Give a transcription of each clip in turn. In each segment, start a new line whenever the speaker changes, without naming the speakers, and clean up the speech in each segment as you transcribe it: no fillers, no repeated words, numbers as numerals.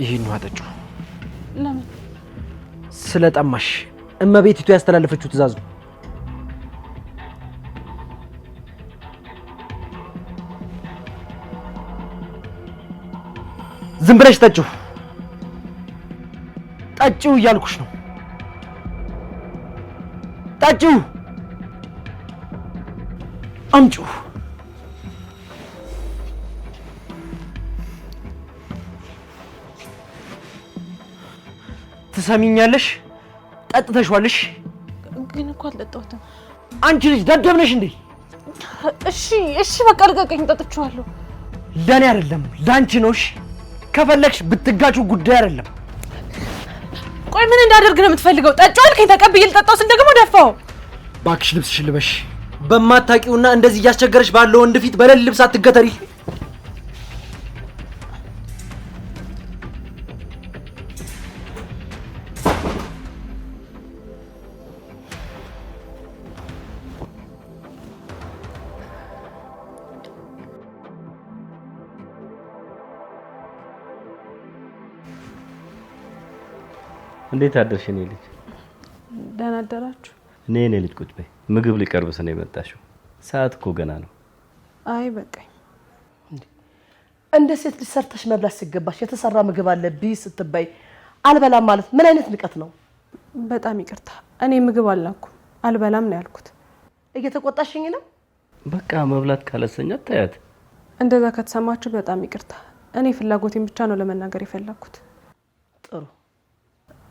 ይሄን ዋጠጩ
ለምን
ስለጠማሽ እመቤቲቱ ያስተላለፈችው ትእዛዝ ነው። ዝም ብለሽ ጠጪው ጠጪው እያልኩሽ ነው። ጠጪው አምጪው ትሰሚኛለሽ? ጠጥተሽዋልሽ?
ግን እኮ አልጠጣሁትም።
አንቺ ልጅ ደደብ ነሽ እንዴ?
እሺ በቃ ልቀቀኝ፣ ጠጥቼዋለሁ።
ለኔ አይደለም ላንቺ ነው። እሺ ከፈለግሽ ብትጋጩ ጉዳይ አይደለም።
ቆይ ምን እንዳደርግ ነው የምትፈልገው? ጠጪው አልከኝ፣ ተቀብዬ ልጠጣው ስል ደግሞ ደፋው።
እባክሽ ልብስሽን ልበሽ። በማታውቂውና እንደዚህ እያስቸገረሽ ባለው ወንድ ፊት በሌል ልብስ አትገተሪ።
እንዴት አደርሽ እኔ ልጅ?
ደህና አደራችሁ።
እኔ ልጅ ቁጭ በይ። ምግብ ሊቀርብ ስለ የመጣሽው ሰዓት እኮ ገና ነው።
አይ በቃኝ።
እንደ ሴት ልጅ ሰርተሽ መብላት ሲገባሽ የተሰራ ምግብ አለ ቢ ስትባይ አልበላም ማለት ምን አይነት ንቀት ነው?
በጣም ይቅርታ፣ እኔ ምግብ አልላኩም አልበላም ነው ያልኩት።
እየተቆጣሽኝ ነው?
በቃ መብላት ካለሰኛት ታያት።
እንደዛ ከተሰማችሁ በጣም ይቅርታ። እኔ ፍላጎቴን ብቻ ነው ለመናገር የፈለኩት።
ጥሩ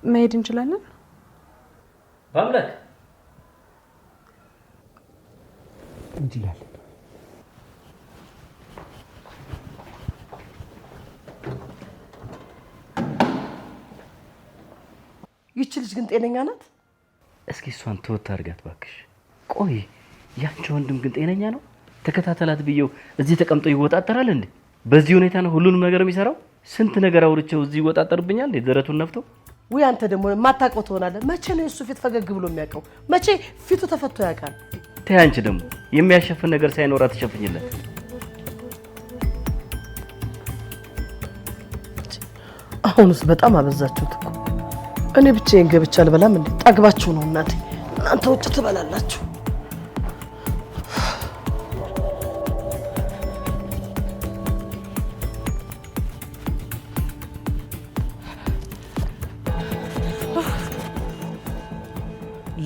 መሄድ እንችላለን?
ባምላክ
እንችላለን።
ይቺ ልጅ ግን ጤነኛ ናት?
እስኪ እሷን ተወት አድርጋት ባክሽ። ቆይ ያንቺ ወንድም ግን ጤነኛ ነው? ተከታተላት ብየው እዚህ ተቀምጦ ይወጣጠራል እንዴ? በዚህ ሁኔታ ነው ሁሉንም ነገር የሚሰራው? ስንት ነገር አውርቼው እዚህ ይወጣጠርብኛል እንዴ? ደረቱን ነፍቶ።
ወይ አንተ ደግሞ ማታውቀው ትሆናለህ። መቼ ነው እሱ ፊት ፈገግ ብሎ የሚያውቀው? መቼ ፊቱ ተፈቶ ያውቃል?
ተይ አንቺ ደግሞ የሚያሸፍን ነገር ሳይኖር አትሸፍኝለት።
አሁንስ በጣም አበዛችሁት እኮ። እኔ ብቻዬን ገብቼ አልበላም እንዴ? ጠግባችሁ ነው እናቴ። እናንተ ውጭ ትበላላችሁ።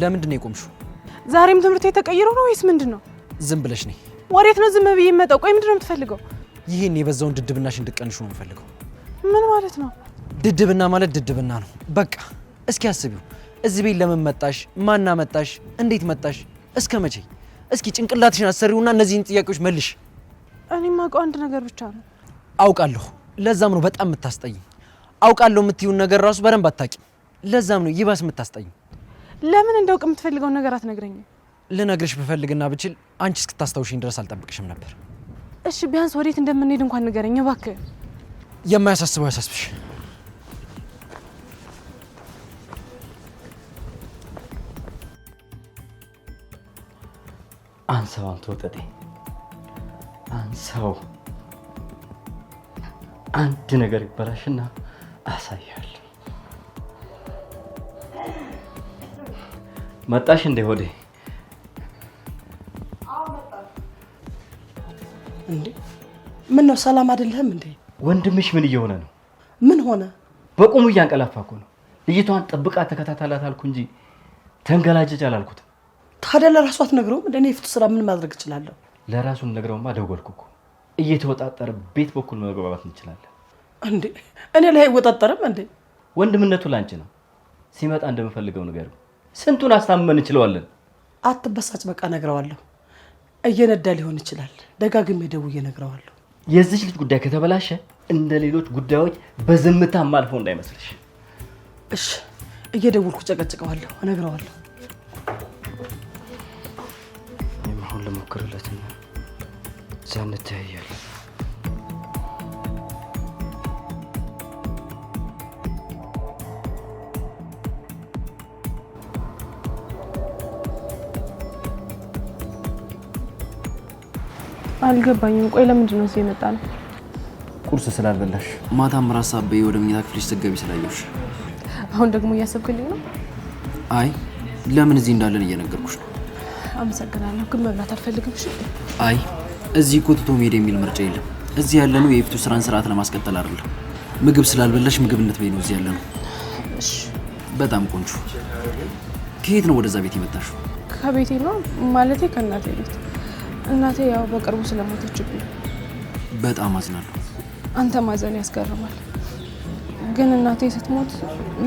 ለምንድን ነው የቆምሽው?
ዛሬም ትምህርት ተቀይሮ ነው ወይስ ምንድነው?
ዝም ብለሽ ነኝ።
ወሬት ነው ዝም ብዬ የምመጣው? ቆይ ምንድነው የምትፈልገው?
ይሄን የበዛውን ድድብናሽ እንድቀንሹ ነው የምፈልገው።
ምን ማለት ነው?
ድድብና ማለት ድድብና ነው በቃ። እስኪ አስቢው። እዚህ ቤት ለምን መጣሽ? ማን አመጣሽ? እንዴት መጣሽ? እስከ መቼ? እስኪ ጭንቅላትሽን አሰሪውና እነዚህን ጥያቄዎች መልሽ።
እኔ የማውቀው አንድ ነገር ብቻ ነው።
አውቃለሁ። ለዛም ነው በጣም የምታስጠይኝ። አውቃለሁ የምትይውን ነገር ራሱ በደንብ አታውቂም። ለዛም ነው ይባስ የምታስጠይኝ።
ለምን እንዳውቅ የምትፈልገውን ነገር አትነግረኝም?
ልነግርሽ ብፈልግና ብችል አንቺ እስክታስታውሽኝ ድረስ አልጠብቅሽም ነበር።
እሺ ቢያንስ ወዴት እንደምንሄድ እንኳን ንገረኝ እባክህ።
የማያሳስበው ያሳስብሽ።
አንሳው አንተ ወጠጤ አንሳው። አንድ ነገር ይበላሽና አሳያለሁ። መጣሽ እንዴ ሆዴ?
እንዴ ምን ነው ሰላም አይደለህም እንዴ?
ወንድምሽ ምን እየሆነ ነው?
ምን ሆነ?
በቁሙ እያንቀላፋ እኮ ነው። ልጅቷን ጠብቃ ተከታተላት አልኩ እንጂ ተንገላጀች አላልኩትም።
ታዲያ ለራሱ አትነግረውም? እንደ እኔ የፊቱ ስራ ምን ማድረግ እችላለሁ?
ለራሱን ነግረውማ ደወልኩ እኮ። እየተወጣጠረ ቤት በኩል መግባባት እንችላለን።
እንዴ እኔ ላይ አይወጣጠርም እንዴ?
ወንድምነቱ ላንቺ ነው። ሲመጣ እንደምፈልገው ነገር ስንቱን አስታመን እንችላለን።
አትበሳጭ፣ በቃ ነግረዋለሁ። እየነዳ ሊሆን ይችላል። ደጋግሜ ደውዬ ነግረዋለሁ።
የዚህ ልጅ ጉዳይ ከተበላሸ እንደ ሌሎች ጉዳዮች በዝምታ ማልፈው እንዳይመስልሽ።
እሺ እየደውልኩ ጨቀጭቀዋለሁ፣ እነግረዋለሁ።
እዛ እንተያያለን።
አልገባኝም። ቆይ ለምንድን ነው እዚህ የመጣ ነው?
ቁርስ ስላልበላሽ ማታም ራስ አበይ ወደ መኝታ ክፍልሽ ስትገቢ ስላየሁሽ።
አሁን ደግሞ እያሰብክልኝ ነው?
አይ ለምን እዚህ እንዳለን እየነገርኩሽ ነው።
አመሰግናለሁ፣ ግን መብላት አልፈልግም። እሺ።
አይ እዚህ እኮ ትቶ መሄድ የሚል ምርጫ የለም። እዚህ ያለነው የፊቱ ስራን ስርዓት ለማስቀጠል አይደለም። ምግብ ስላልበላሽ ምግብ እንድትበይ ነው እዚህ ያለነው።
እሺ።
በጣም ቆንጆ። ከየት ነው ወደዛ ቤት የመጣሽው?
ከቤቴ ነው ማለቴ ከእናቴ ቤት። እናቴ ያው በቅርቡ ስለሞተችብኝ።
በጣም አዝናለሁ።
አንተ ማዘን ያስገርማል። ግን እናቴ ስትሞት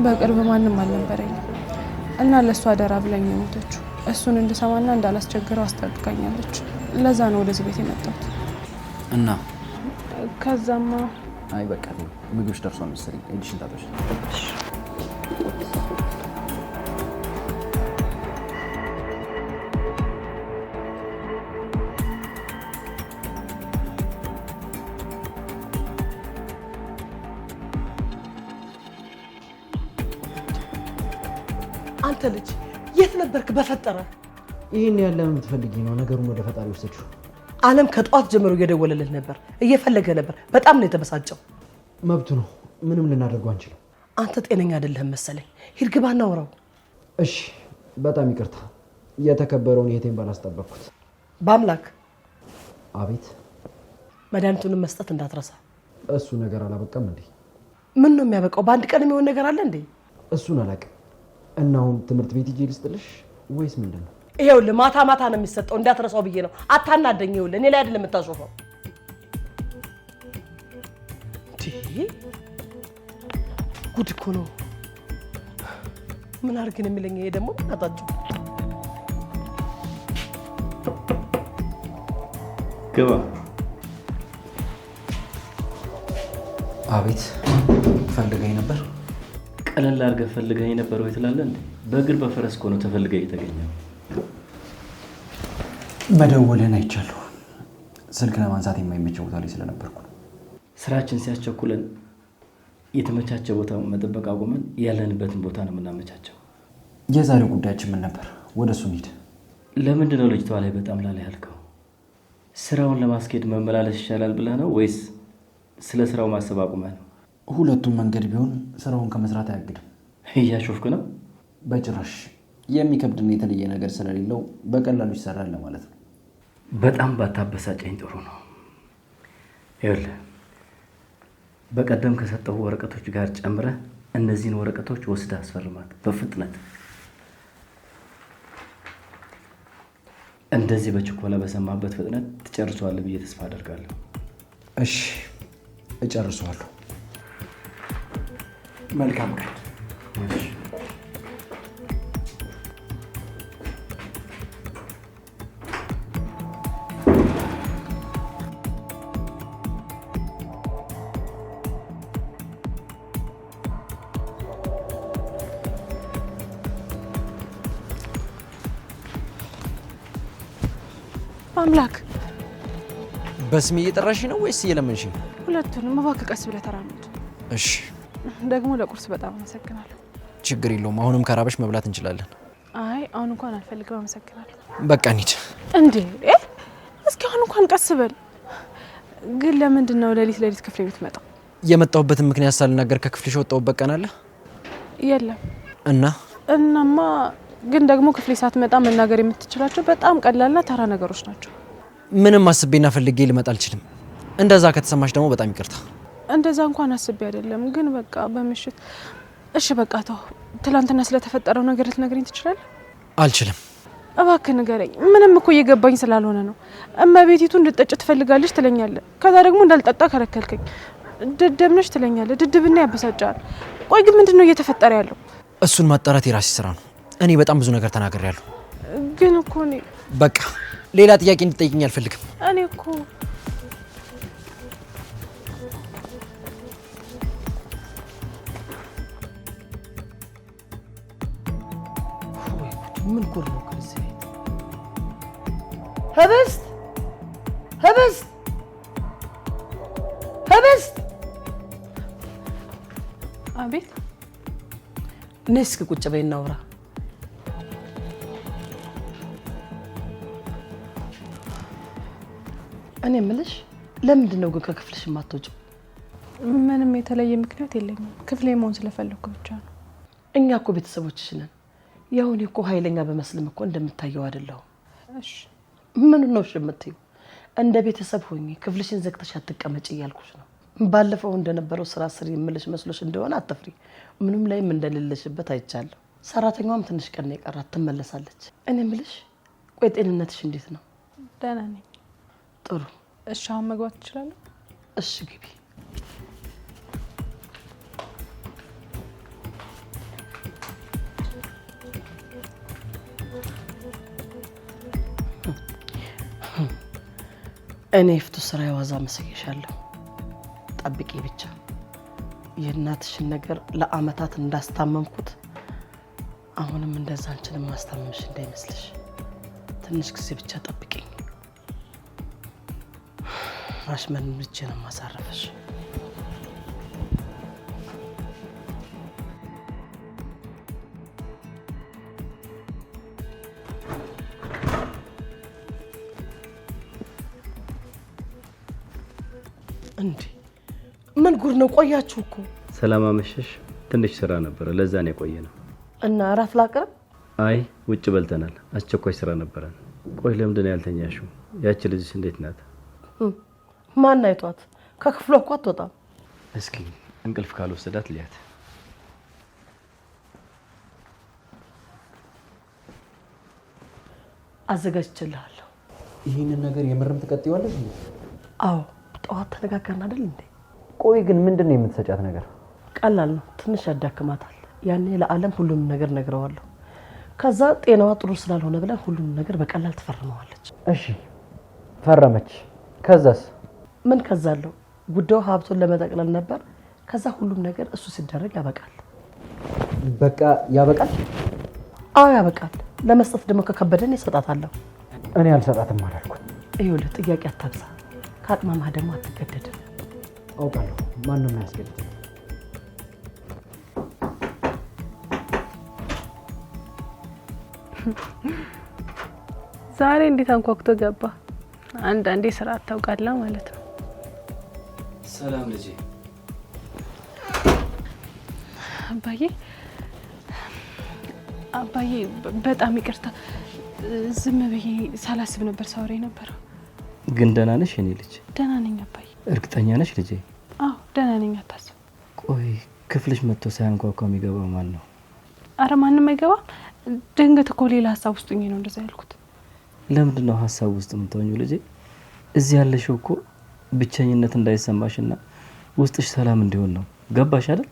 በቅርብ ማንም አልነበረኝም እና ለእሷ አደራ ብላኝ የሞተችው። እሱን እንድሰማና እንዳላስቸግረው አስጠንቅቃኛለች። ለዛ ነው ወደዚህ ቤት የመጣሁት።
እና
ከዛማ
አይ በቃ ምግብሽ ደርሷል መሰለኝ። እጅሽን ታጠብሽ።
አንተ ልጅ የት ነበርክ? በፈጠረ
ይሄን ያለ ምን ትፈልጊ ነው? ነገሩን ወደ ፈጣሪ ወሰድሽው።
አለም ከጧት ጀምሮ እየደወለልህ ነበር፣ እየፈለገ ነበር። በጣም ነው የተበሳጨው።
መብቱ ነው። ምንም ልናደርገው አንችልም።
አንተ ጤነኛ አይደለህም መሰለኝ። ሂድ ግባ እናውራው።
እሺ በጣም ይቅርታ። የተከበረውን የቴን ባላስጠበቅኩት።
በአምላክ
አቤት።
መድኃኒቱንም መስጠት እንዳትረሳ።
እሱ ነገር አላበቃም እንዴ?
ምን ነው የሚያበቃው? በአንድ ቀን የሚሆን ነገር አለ እንዴ?
እሱን አላውቅም። እና አሁን ትምህርት ቤት ሂጅ ልስጥልሽ ወይስ ምንድን ነው?
ይኸውልህ ማታ ማታ ነው የሚሰጠው፣ እንዳትረሳው ብዬ ነው። አታናደኝ። ይኸውልህ እኔ ላይ አይደለም የምታሾፈው። ጉድ እኮ ነው። ምን አድርግ ነው የሚለኝ? ይሄ ደግሞ አጣጭው።
ግባ።
አቤት። ፈልገኝ ነበር?
ቀለል አድርገህ ፈልገኝ ነበር ወይ ትላለህ እንዴ? በእግር በፈረስ እኮ ነው ተፈልገህ የተገኘው።
መደወልህን አይቻለሁ። ስልክ ለማንሳት የማይመቸው ቦታ ላይ ስለነበርኩ ነው።
ስራችን ሲያስቸኩለን የተመቻቸ ቦታ መጠበቅ አቁመን ያለንበትን ቦታ ነው የምናመቻቸው።
የዛሬው ጉዳያችን ምን ነበር? ወደ እሱ እንሂድ።
ለምንድን ነው ልጅቷ ላይ በጣም ላላ ያልከው? ስራውን ለማስኬድ መመላለስ ይሻላል ብለህ ነው ወይስ ስለ ስራው ማሰብ አቁመህ ነው?
ሁለቱም መንገድ ቢሆን ስራውን ከመስራት አያግድም።
እያሾፍክ ነው?
በጭራሽ። የሚከብድና የተለየ ነገር ስለሌለው በቀላሉ ይሰራል ለማለት ነው።
በጣም ባታበሳጨኝ ጥሩ ነው። ይኸውልህ በቀደም ከሰጠው ወረቀቶች ጋር ጨምረህ እነዚህን ወረቀቶች ወስደህ አስፈርማት በፍጥነት። እንደዚህ በችኮላ በሰማበት ፍጥነት ትጨርሰዋለህ ብዬ ተስፋ አደርጋለሁ።
እሺ እጨርሰዋለሁ። መልካም ቀን።
አምላክ
በስሜ እየጠራሽ ነው ወይስ እየለመንሽ?
ሁለቱንም እባክህ ቀስ ብለህ ተራመድ።
እሺ።
ደግሞ ለቁርስ በጣም አመሰግናለሁ።
ችግር የለውም። አሁንም ከራበሽ መብላት እንችላለን።
አይ አሁን እንኳን አልፈልግም። አመሰግናለሁ።
በቃ እንሂድ።
እንዴ እስኪ አሁን እንኳን ቀስ በል። ግን ለምንድን ነው ሌሊት ክፍሌ የምትመጣው?
የመጣሁበትን ምክንያት ሳልናገር ከክፍልሽ ወጣሁበት ቀን አለ?
የለም።
እናማ
ግን ደግሞ ክፍሌ ሳትመጣ መናገር የምትችላቸው በጣም ቀላልና ተራ ነገሮች ናቸው።
ምንም አስቤና ፈልጌ ልመጣ አልችልም። እንደዛ ከተሰማሽ ደግሞ በጣም ይቅርታ።
እንደዛ እንኳን አስቤ አይደለም፣ ግን በቃ በምሽት እሺ በቃ ተው። ትላንትና ስለተፈጠረው ነገር ልትነግረኝ ትችላለህ?
አልችልም።
እባክህ ንገረኝ። ምንም እኮ እየገባኝ ስላልሆነ ነው። እመቤቲቱ እንድጠጭ ትፈልጋለች ትለኛለህ፣ ከዛ ደግሞ እንዳልጠጣ ከለከልከኝ። ድድብ ነሽ ትለኛለህ፣ ድድብና ያበሳጫል። ቆይ ግን ምንድን ነው እየተፈጠረ ያለው?
እሱን ማጣራት የራስሽ ስራ ነው። እኔ በጣም ብዙ ነገር ተናግሬያለሁ።
ግን እኮ እኔ
በቃ ሌላ ጥያቄ እንድትጠይቅኝ አልፈልግም።
እኔ እኮ
ምን ጉድ ነው? ከዚህ ህብስት ህብስት
አቤት።
ነይ እስኪ ቁጭ በይ እናውራ። እኔ የምልሽ ለምንድን ነው ግን ከክፍልሽ የማትወጪው?
ምንም የተለየ ምክንያት የለኝም። ክፍሌ መሆን ስለፈለኩ ብቻ ነው።
እኛ እኮ ቤተሰቦችሽ ነን። ያው እኔ እኮ ኃይለኛ በመስልም እኮ እንደምታየው አይደለሁም።
እሺ
ምን ነው እሺ የምትይው? እንደ ቤተሰብ ሆኜ ክፍልሽን ዘግተሽ አትቀመጪ እያልኩሽ ነው። ባለፈው እንደነበረው ስራ ስሪ የምልሽ መስሎሽ እንደሆነ አትፍሪ። ምንም ላይም እንደሌለሽበት አይቻለሁ። ሰራተኛዋም ትንሽ ቀን የቀራት ትመለሳለች። እኔ የምልሽ ቆይ ጤንነትሽ እንዴት ነው?
ደህና ነኝ።
ጥሩ።
እሺ አሁን መግባት ትችላለህ?
እሺ ግቢ። እኔ ፍቱ ስራ ያዋዛ መስየሻለሁ። ጠብቂ ብቻ። የእናትሽን ነገር ለአመታት እንዳስታመምኩት አሁንም እንደዛ አንቺንም ማስታመምሽ እንዳይመስልሽ። ትንሽ ጊዜ ብቻ ጠብቂኝ። ራሽመን ልጄ ነው ማሳረፈሽ። እንዴ ምን ጉድ ነው? ቆያችሁ እኮ።
ሰላም አመሸሽ። ትንሽ ስራ ነበር፣ ለዛ ነው የቆየነው።
እና እራት ላቅርብ?
አይ ውጭ በልተናል። አስቸኳይ ስራ ነበረን። ቆይ ለምንድን ነው ያልተኛሽው? ያቺ ልጅሽ እንዴት ናት?
ማን አይቷት? ከክፍሏ እኮ አትወጣም።
እስኪ እንቅልፍ ካልወሰዳት ልያት።
አዘጋጅቼልሃለሁ።
ይህንን ነገር የምርም ትቀጥይዋለሽ እንዴ?
አዎ ጠዋት ተነጋገርን አይደል እንዴ?
ቆይ ግን ምንድን ነው የምትሰጫት ነገር?
ቀላል ነው። ትንሽ ያዳክማታል። ያኔ ለዓለም ሁሉንም ነገር ነግረዋለሁ። ከዛ ጤናዋ ጥሩ ስላልሆነ ብለን ሁሉንም ነገር በቀላል ትፈርመዋለች።
እሺ ፈረመች። ከዛስ?
ምን ከዛ አለው? ጉዳዩ ሀብቱን ለመጠቅለል ነበር። ከዛ ሁሉም ነገር እሱ ሲደረግ ያበቃል።
በቃ ያበቃል?
አዎ ያበቃል። ለመስጠት ደግሞ ከከበደን እሰጣታለሁ።
እኔ አልሰጣትም አላልኩት።
ይኸውልህ ጥያቄ አታብዛ። ከአቅማማህ ደግሞ አትገደድም።
አውቃለሁ። ማንም አያስገድድ።
ዛሬ እንዴት አንኳኩቶ ገባ? አንዳንዴ ስራ አታውቃለህ ማለት ነው።
ሰላም ልጄ።
አባዬ በጣም ይቅርታ። ዝም ብዬ ሳላስብ ነበር ሳወራ ነበር።
ግን ደህና ነሽ የኔ ልጅ?
ደህና ነኝ አባዬ።
እርግጠኛ ነሽ ልጄ?
አዎ ደህና ነኝ፣ አታስብ።
ቆይ ክፍልሽ መጥቶ ሳያንኳኳ የሚገባው ማን ነው?
አረ ማንም አይገባም። ድንገት እኮ ሌላ ሀሳብ ውስጥ ሆኜ ነው እንደዛ ያልኩት።
ለምንድን ነው ሀሳብ ውስጥ የምትሆኚው ልጄ? እዚህ ያለሽው እኮ ብቸኝነት እንዳይሰማሽና ውስጥሽ ሰላም እንዲሆን ነው። ገባሽ አይደል?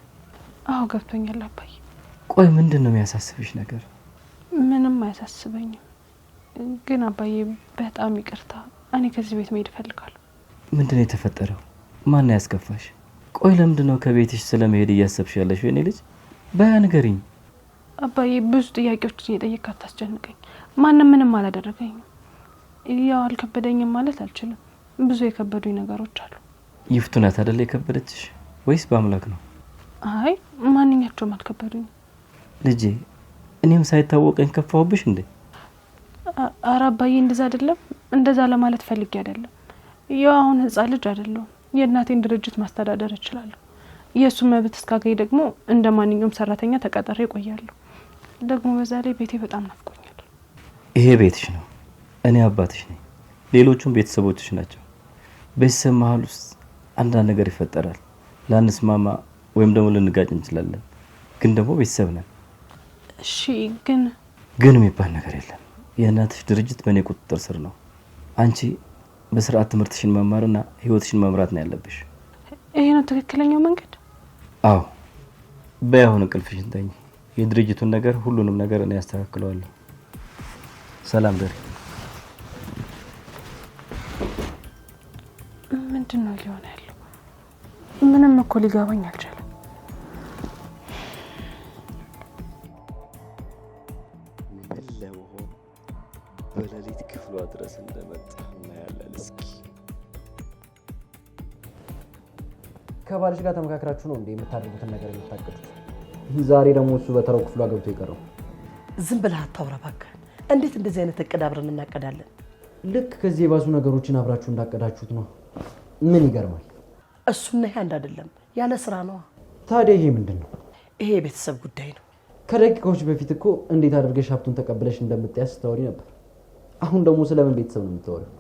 አዎ ገብቶኛል አባዬ።
ቆይ ምንድን ነው የሚያሳስብሽ ነገር?
ምንም አያሳስበኝም። ግን አባዬ በጣም ይቅርታ፣ እኔ ከዚህ ቤት መሄድ እፈልጋለሁ።
ምንድን ነው የተፈጠረው? ማን ነው ያስከፋሽ? ቆይ ለምንድን ነው ከቤትሽ ስለመሄድ እያሰብሽ ያለሽው የኔ ልጅ? በያ ንገሪኝ።
አባዬ ብዙ ጥያቄዎችን እየጠየቅክ አታስጨንቀኝ። ማንም ምንም አላደረገኝም። ያው አልከበደኝም ማለት አልችልም። ብዙ የከበዱኝ ነገሮች አሉ።
ይፍቱ ናት አይደል የከበደችሽ? ወይስ በአምላክ ነው?
አይ ማንኛቸውም አልከበዱኝም
ልጄ። እኔም ሳይታወቀኝ ከፋሁብሽ እንዴ?
ኧረ አባዬ እንደዛ አይደለም። እንደዛ ለማለት ፈልጌ አይደለም። ያው አሁን ህፃን ልጅ አይደለሁም። የእናቴን ድርጅት ማስተዳደር እችላለሁ። የእሱ መብት እስካገኝ ደግሞ እንደ ማንኛውም ሰራተኛ ተቀጥሬ እቆያለሁ። ደግሞ በዛ ላይ ቤቴ በጣም ናፍቆኛል።
ይሄ ቤትሽ ነው፣ እኔ አባትሽ ነኝ፣ ሌሎቹም ቤተሰቦችሽ ናቸው። ቤተሰብ መሀል ውስጥ አንዳንድ ነገር ይፈጠራል። ላንስማማ ወይም ደግሞ ልንጋጭ እንችላለን፣ ግን ደግሞ ቤተሰብ ነን።
እሺ ግን
የሚባል ነገር የለም። የእናትሽ ድርጅት በእኔ ቁጥጥር ስር ነው። አንቺ በስርዓት ትምህርትሽን መማርና ህይወትሽን መምራት ነው ያለብሽ።
ይሄ ነው ትክክለኛው መንገድ?
አዎ። በያሁን እንቅልፍሽን ተኝ። የድርጅቱን ነገር ሁሉንም ነገር እኔ ያስተካክለዋለሁ። ሰላም ደሪ።
ምንድን ነው ሊሆን ያለው? ምንም እኮ ሊገባኝ አልቻለም።
ምን ለመሆን በሌሊት ክፍሏ ድረስ እንደመጣ እናያለን። እስኪ
ከባልሽ ጋር ተመካክራችሁ ነው እንዴ የምታደርጉትን ነገር የምታቀዱት? ዛሬ ደግሞ እሱ በተራው ክፍሏ ገብቶ ይቀረው።
ዝም ብለህ አታውራ እባክህ። እንዴት እንደዚህ አይነት እቅድ አብረን እናቀዳለን?
ልክ ከዚህ የባሱ ነገሮችን አብራችሁ እንዳቀዳችሁት ነው። ምን ይገርማል?
እሱና ይሄ አንድ አይደለም፣ ያለ ስራ ነው።
ታዲያ ይሄ ምንድነው?
ይሄ የቤተሰብ ጉዳይ ነው።
ከደቂቃዎች በፊት እኮ እንዴት አድርገሽ ሀብቱን ተቀብለሽ እንደምትያስ ስታወሪ ነበር። አሁን ደግሞ ስለምን ቤተሰብ ነው የምታወሪው?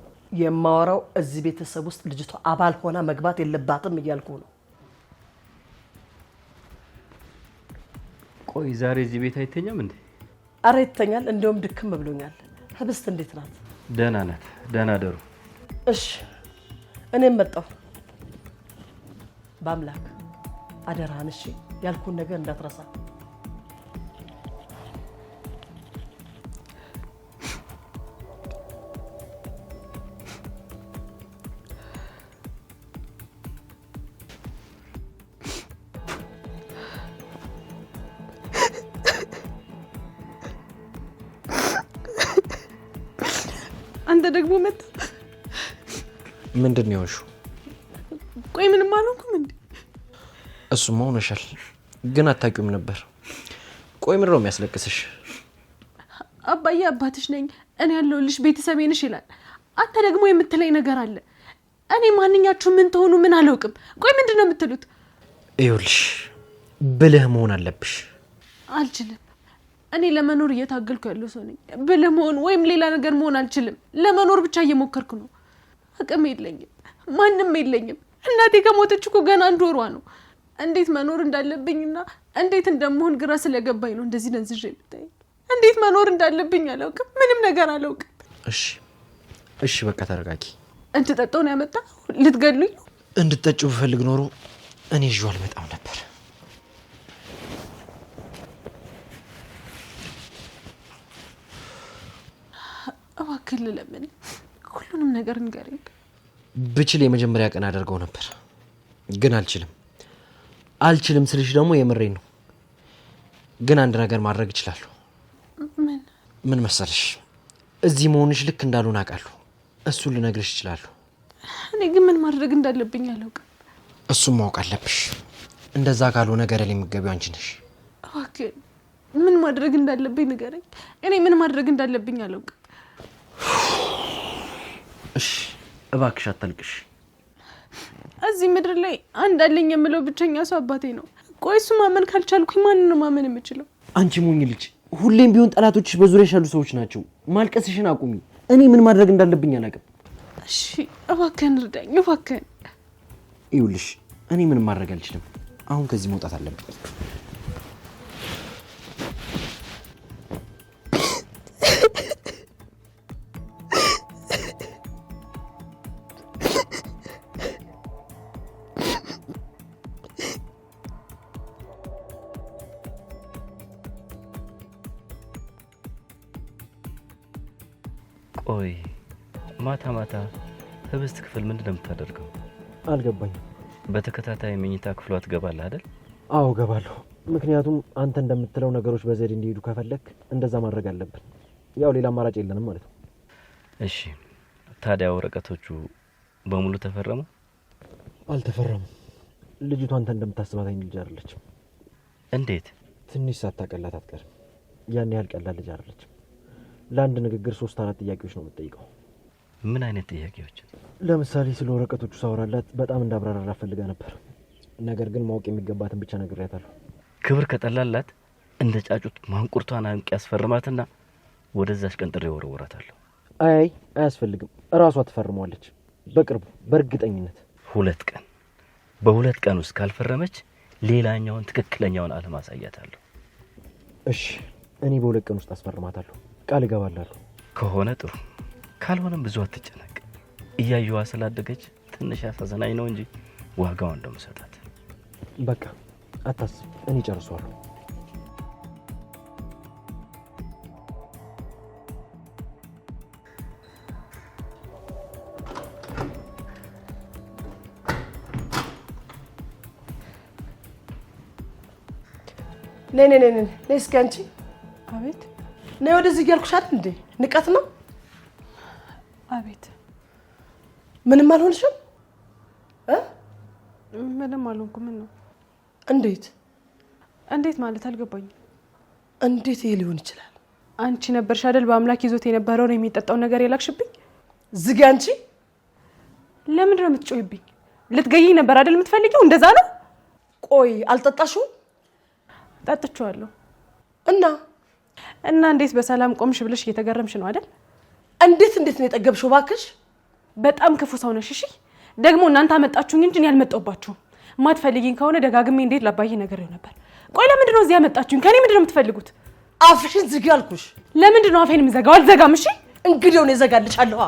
የማወራው እዚህ ቤተሰብ ውስጥ ልጅቷ አባል ሆና መግባት የለባትም እያልኩ ነው።
ቆይ ዛሬ እዚህ ቤት አይተኛም እንዴ?
አረ ይተኛል። እንደውም ድክም ብሎኛል። ህብስት እንዴት ናት?
ደህና ናት። ደህና ደሩ።
እሺ እኔም መጣሁ። በአምላክ አደራህን እሺ፣ ያልኩን ነገር እንዳትረሳ።
አንተ ደግሞ መጣ።
ምንድን ነው ያልሽው?
ቆይ ምንም አልሆንኩም እንዴ?
እሱማ ሆነሻል፣ ግን አታውቂውም ነበር። ቆይ ምንድን ነው የሚያስለቅስሽ?
አባዬ አባትሽ ነኝ እኔ ያለሁልሽ ቤተሰቤ ነሽ ይላል። አንተ ደግሞ የምትለኝ ነገር አለ። እኔ ማንኛችሁ ምን ተሆኑ ምን አላውቅም። ቆይ ምንድን ነው የምትሉት?
ይኸውልሽ ብልህ መሆን አለብሽ።
አልችልም። እኔ ለመኖር እየታገልኩ ያለው ሰው ነኝ። ብልህ መሆን ወይም ሌላ ነገር መሆን አልችልም። ለመኖር ብቻ እየሞከርኩ ነው። አቅም የለኝም፣ ማንም የለኝም። እናቴ ከሞተች እኮ ገና 1 ወሯ ነው። እንዴት መኖር እንዳለብኝና እንዴት እንደምሆን ግራ ስለገባኝ ነው እንደዚህ ደንዝዤ የምታይ። እንዴት መኖር እንዳለብኝ አላውቅም። ምንም ነገር አላውቅም።
እሺ በቃ ተረጋጊ።
እንድጠጣው ነው ያመጣ? ልትገሉኝ ነው?
እንድትጠጪው ብፈልግ ኖሮ እኔ ይዤው አልመጣም ነበር።
እባክህ ለምን ሁሉንም ነገር ንገረኝ።
ብችል የመጀመሪያ ቀን አደርገው ነበር፣ ግን አልችልም ስልሽ ደግሞ የምሬን ነው። ግን አንድ ነገር ማድረግ እችላለሁ። ምን መሰለሽ? እዚህ መሆንሽ ልክ እንዳልሆነ አውቃለሁ። እሱን ልነግርሽ እችላለሁ።
እኔ ግን ምን ማድረግ እንዳለብኝ አላውቅም።
እሱም ማወቅ አለብሽ። እንደዛ ካልሆነ ገደል የምትገቢው አንቺ ነሽ።
እባክህ ምን ማድረግ እንዳለብኝ ንገረኝ። እኔ ምን ማድረግ እንዳለብኝ አላውቅም።
እሺ እባክሽ አታልቅሽ።
እዚህ ምድር ላይ አንድ አለኝ የምለው ብቸኛ ሰው አባቴ ነው። ቆይ እሱ ማመን ካልቻልኩኝ ማንን ነው ማመን የምችለው?
አንቺ ሞኝ ልጅ፣ ሁሌም ቢሆን ጠላቶችሽ በዙሪያሽ ያሉ ሰዎች ናቸው። ማልቀስሽን አቁሚ። እኔ ምን ማድረግ እንዳለብኝ አላውቅም።
እሺ እባክህን እርዳኝ፣ እባክህን።
ይኸውልሽ እኔ ምንም ማድረግ አልችልም። አሁን ከዚህ መውጣት አለብኝ።
ቆይ ማታ ማታ ህብስት ክፍል ምንድን ነው የምታደርገው?
አልገባኝም።
በተከታታይ መኝታ ክፍሏ ትገባለህ አይደል?
አዎ ገባለሁ። ምክንያቱም አንተ እንደምትለው ነገሮች በዘዴ እንዲሄዱ ከፈለክ እንደዛ ማድረግ አለብን። ያው ሌላ አማራጭ የለንም ማለት ነው።
እሺ ታዲያ ወረቀቶቹ በሙሉ ተፈረሙ?
አልተፈረሙም። ልጅቷ አንተ እንደምታስባት አይነት ልጅ አይደለችም።
እንዴት?
ትንሽ ሳታቀላት አትቀርም። ያን ያህል ቀላል ልጅ አይደለችም። ለአንድ ንግግር 3-4 ጥያቄዎች ነው የምትጠይቀው።
ምን አይነት ጥያቄዎች?
ለምሳሌ ስለ ወረቀቶቹ ሳወራላት በጣም እንዳብራራላት ፈልጋ ነበር። ነገር ግን ማወቅ የሚገባትን ብቻ ነግሬያታለሁ።
ክብር ከጠላላት እንደ ጫጩት ማንቁርቷን አንቄ ያስፈርማትና ወደዛች ቀን ጥሬ ወረወራታለሁ።
አይ አያስፈልግም፣ እራሷ ትፈርመዋለች በቅርቡ በእርግጠኝነት።
2 ቀን በ2 ቀን ውስጥ ካልፈረመች ሌላኛውን ትክክለኛውን ዓለም አሳያታለሁ።
እሺ እኔ በ2 ቀን ውስጥ አስፈርማታለሁ፣ ቃል እገባላለሁ።
ከሆነ ጥሩ፣ ካልሆነም ብዙ አትጨነቅ። እያየዋ ስላደገች ትንሽ ያሳዘናኝ ነው እንጂ ዋጋዋን እንደምሰጣት።
በቃ አታስብ፣ እኔ ጨርሷለሁ።
ነይ እስኪ አንቺ።
አቤት።
ነይ ወደዚህ እያልኩሽ አይደል እንዴ? ንቀት ነው።
አቤት።
ምንም አልሆንሽም?
ምንም አልሆንኩም። ምን ነው? እንዴት ማለት አልገባኝም።
እንዴት ይሄ ሊሆን ይችላል?
አንቺ ነበርሽ አይደል በአምላክ ይዞት የነበረውን የሚጠጣው ነገር የላክሽብኝ?
ዝጊ አንቺ።
ለምንድን ነው የምትጮይብኝ? ልትገይኝ ነበር አይደል የምትፈልጊው? እንደዛ ነው?
ቆይ አልጠጣሽው?
ጠጥቼዋለሁ።
እና
እንዴት በሰላም ቆምሽ ብለሽ እየተገረምሽ ነው አይደል?
እንዴት ነው የጠገብሽው? እባክሽ
በጣም ክፉ ሰው ነሽ። እሺ ደግሞ እናንተ አመጣችሁኝ እንጂ እኔ አልመጣሁባችሁም። ማትፈልጊኝ ከሆነ ደጋግሜ እንዴት ላባዬ ነገሬው ነበር። ቆይ ለምንድን ነው እዚህ ያመጣችሁኝ? ከኔ ምንድን ነው የምትፈልጉት?
አፍሽን ዝጊ አልኩሽ።
ለምንድን ነው አፌን የምዘጋው? አልዘጋም። እሺ
እንግዲህ ነው እዘጋልሻለሁ።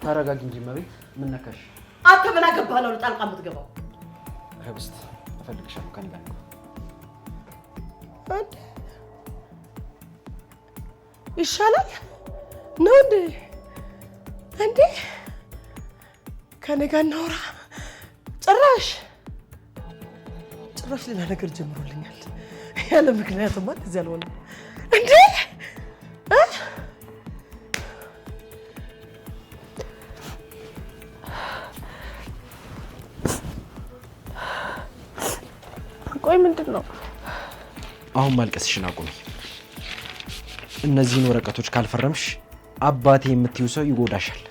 ተረጋጊ እንጂ መቤት። ምን ነካሽ?
አንተ ምን አገባህ ነው ጣልቃ የምትገባው?
ህብስት እፈልግሻለሁ ከኔ ጋር
ይሻላል ነው እንዴ? ከኔ ጋር እናውራ። ጭራሽ ሌላ ነገር ጀምሮልኛል። ያለ ምክንያቱም ማለት እዚህ አልሆነም እንዴ?
ቆይ ምንድን ነው?
አሁን ማልቀስሽን አቁሚ። እነዚህን ወረቀቶች ካልፈረምሽ አባቴ የምትይው ሰው ይጎዳሻል።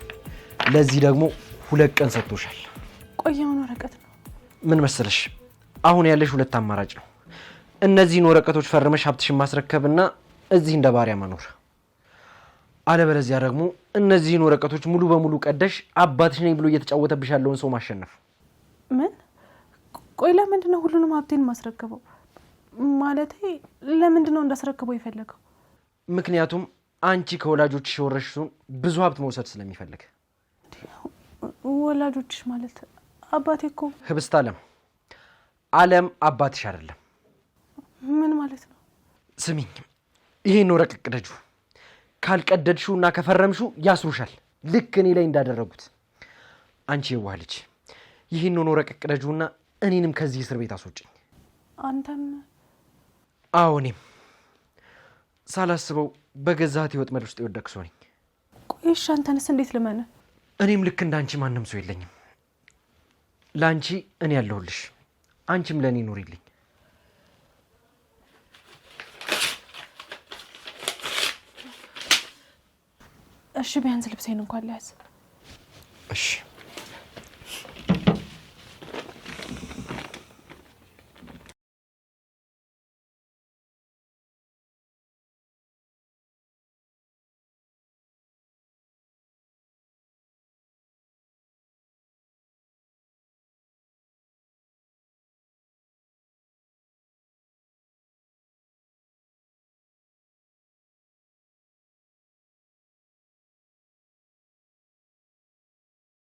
ለዚህ ደግሞ 2 ቀን ሰጥቶሻል።
ቆየውን ወረቀት ነው?
ምን መሰለሽ፣ አሁን ያለሽ 2 አማራጭ ነው። እነዚህን ወረቀቶች ፈርመሽ ሀብትሽን ማስረከብና እዚህ እንደ ባሪያ መኖር፣ አለበለዚያ ደግሞ እነዚህን ወረቀቶች ሙሉ በሙሉ ቀደሽ አባትሽ ነኝ ብሎ እየተጫወተብሽ ያለውን ሰው ማሸነፍ።
ምን? ቆይ ለምንድን ነው ሁሉንም ሀብቴን ማስረከበው? ማለቴ ለምንድን ነው እንዳስረክበው የፈለገው?
ምክንያቱም አንቺ ከወላጆችሽ የወረሽውን ብዙ ሀብት መውሰድ ስለሚፈልግ።
ወላጆችሽ ማለት አባቴ እኮ
ህብስት አለም አባትሽ አይደለም።
ምን ማለት ነው?
ስሚኝ፣ ይሄን ወረቀት ቅደጁ። ካልቀደድሽውና ከፈረምሽው ያስሩሻል፣ ልክ እኔ ላይ እንዳደረጉት። አንቺ የዋህ ልጅ፣ ይሄን ወረቀት ቅደጁና እኔንም ከዚህ እስር ቤት አስወጪኝ።
አንተም?
አዎ እኔም። ሳላስበው በገዛት ህይወት መድ ውስጥ የወደቅኩ ሰው ነኝ።
ቆይ እሺ አንተንስ እንዴት ልመነ?
እኔም ልክ እንዳንቺ ማንም ሰው የለኝም። ለአንቺ እኔ ያለሁልሽ፣ አንቺም ለእኔ ኑሪልኝ።
እሺ ቢያንስ ልብሴን እንኳን ልያዝ።
እሺ